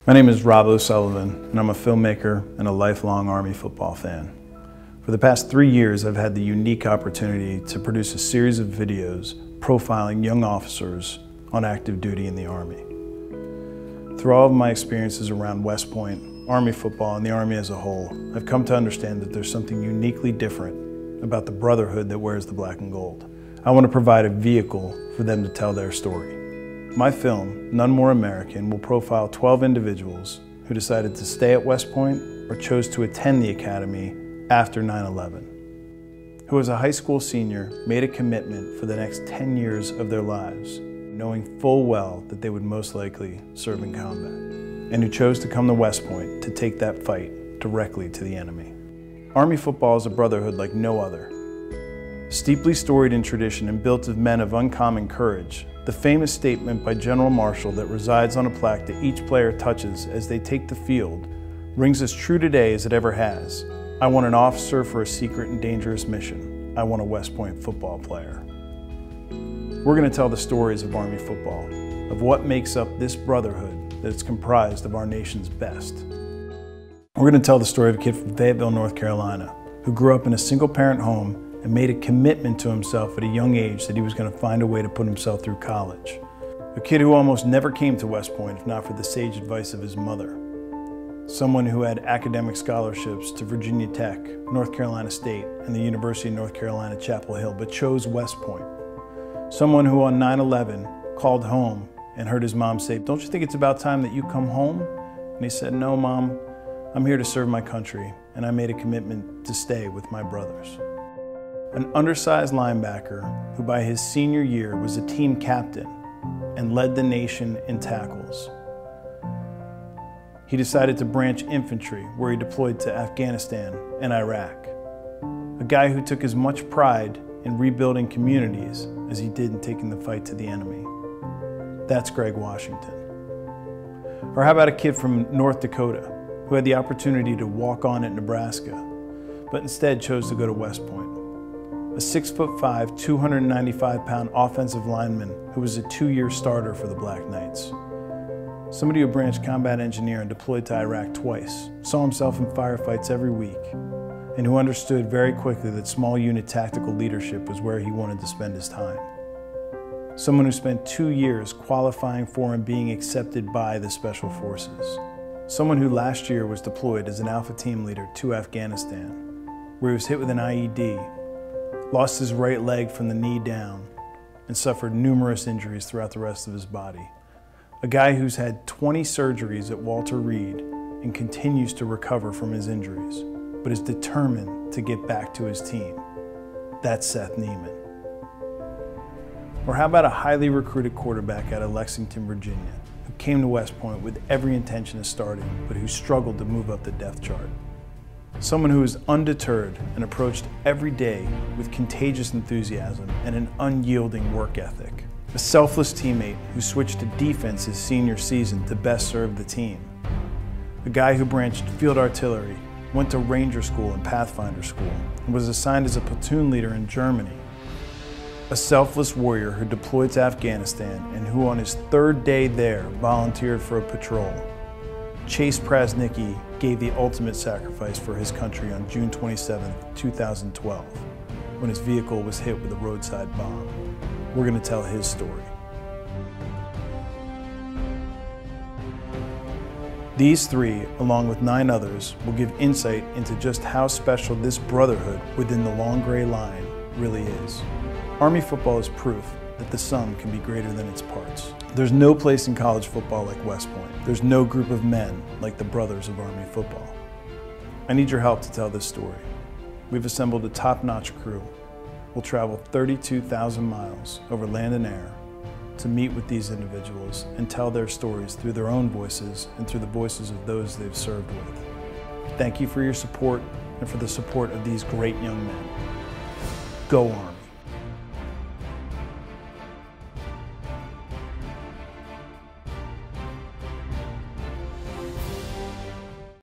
My name is Rob O'Sullivan, and I'm a filmmaker and a lifelong Army football fan. For the past 3 years, I've had the unique opportunity to produce a series of videos profiling young officers on active duty in the Army. Through all of my experiences around West Point, Army football, and the Army as a whole, I've come to understand that there's something uniquely different about the Brotherhood that wears the black and gold. I want to provide a vehicle for them to tell their story. My film, None More American, will profile 12 individuals who decided to stay at West Point or chose to attend the academy after 9/11, who as a high school senior made a commitment for the next 10 years of their lives, knowing full well that they would most likely serve in combat, and who chose to come to West Point to take that fight directly to the enemy. Army football is a brotherhood like no other. Steeply storied in tradition and built of men of uncommon courage, the famous statement by General Marshall that resides on a plaque that each player touches as they take the field rings as true today as it ever has. I want an officer for a secret and dangerous mission. I want a West Point football player. We're going to tell the stories of Army football, of what makes up this brotherhood that is comprised of our nation's best. We're going to tell the story of a kid from Fayetteville, North Carolina, who grew up in a single-parent home and made a commitment to himself at a young age that he was going to find a way to put himself through college. A kid who almost never came to West Point if not for the sage advice of his mother. Someone who had academic scholarships to Virginia Tech, North Carolina State, and the University of North Carolina, Chapel Hill, but chose West Point. Someone who on 9/11 called home and heard his mom say, "Don't you think it's about time that you come home?" And he said, "No, Mom, I'm here to serve my country, and I made a commitment to stay with my brothers." An undersized linebacker who by his senior year was a team captain and led the nation in tackles. He decided to branch infantry where he deployed to Afghanistan and Iraq. A guy who took as much pride in rebuilding communities as he did in taking the fight to the enemy. That's Greg Washington. Or how about a kid from North Dakota who had the opportunity to walk on at Nebraska, but instead chose to go to West Point? A 6'5", 295-pound offensive lineman who was a 2-year starter for the Black Knights. Somebody who branched combat engineer and deployed to Iraq twice, saw himself in firefights every week, and who understood very quickly that small unit tactical leadership was where he wanted to spend his time. Someone who spent 2 years qualifying for and being accepted by the Special Forces. Someone who last year was deployed as an Alpha Team leader to Afghanistan, where he was hit with an IED, lost his right leg from the knee down, and suffered numerous injuries throughout the rest of his body. A guy who's had 20 surgeries at Walter Reed and continues to recover from his injuries, but is determined to get back to his team. That's Seth Neiman. Or how about a highly recruited quarterback out of Lexington, Virginia, who came to West Point with every intention of starting, but who struggled to move up the depth chart. Someone who is undeterred and approached every day with contagious enthusiasm and an unyielding work ethic. A selfless teammate who switched to defense his senior season to best serve the team. A guy who branched field artillery, went to Ranger School and Pathfinder School, and was assigned as a platoon leader in Germany. A selfless warrior who deployed to Afghanistan and who on his 3rd day there volunteered for a patrol. Chase Prasnicki gave the ultimate sacrifice for his country on June 27, 2012, when his vehicle was hit with a roadside bomb. We're going to tell his story. These 3, along with 9 others, will give insight into just how special this brotherhood within the long gray line really is. Army football is proof that the sum can be greater than its parts. There's no place in college football like West Point. There's no group of men like the brothers of Army football. I need your help to tell this story. We've assembled a top-notch crew. We'll travel 32,000 miles over land and air to meet with these individuals and tell their stories through their own voices and through the voices of those they've served with. Thank you for your support and for the support of these great young men. Go Army.